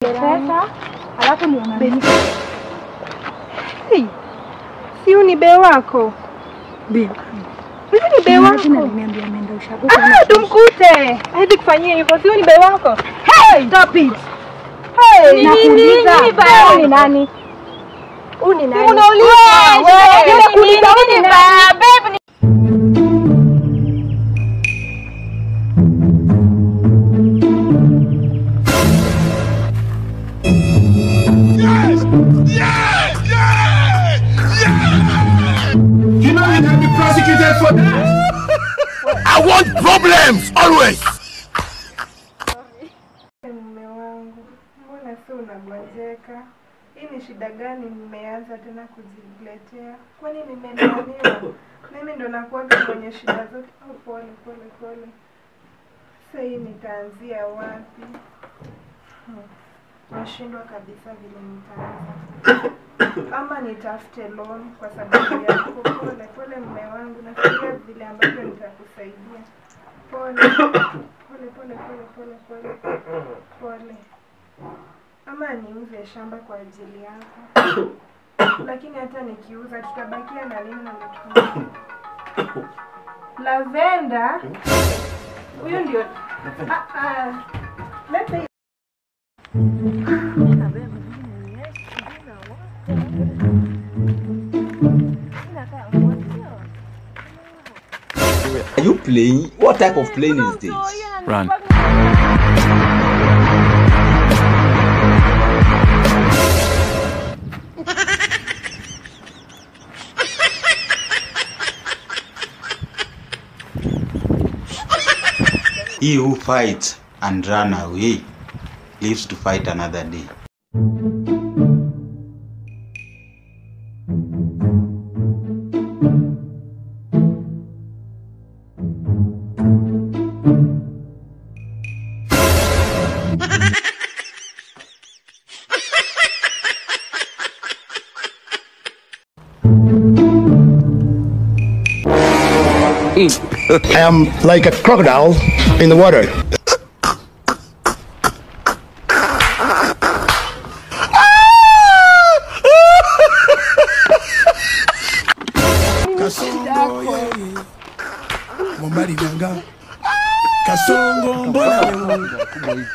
Pesa, alafu muonane. Hey, si unibe wako? Be. Hivi ni be wako? Niambia ameenda ushago. Tumkute. Hivi kufanyia hivyo, si unibe wako? Hey, stop it. Hey, nakuuliza. Ni nani? Uni nani? Unauliza. Wewe kuuliza uni nani? Babe. You know you can be prosecuted for that. I want problems always. Mume wangu, mbona si unagonjeka? Hii ni shida gani mmeanza tena kujiletea? Kwani nimeniambiwa? Mimi ndo nakuwa kwenye shida zote. Pole. Sasa hii nitaanzia wapi? Nashindwa kabisa vile nitaanza. Ama nitafute loan kwa sababu ya pole mume wangu, nafikiria vile ambavyo nitakusaidia. Pole. Ama niuze shamba kwa ajili yako. Lakini hata nikiuza tutabakia na nini na mtu? Lavenda. Huyo ndio. Leta Are you playing? What type of playing is this? Run. He who fights and run away lives to fight another day. I am like a crocodile in the water. Kasongo mbona wewe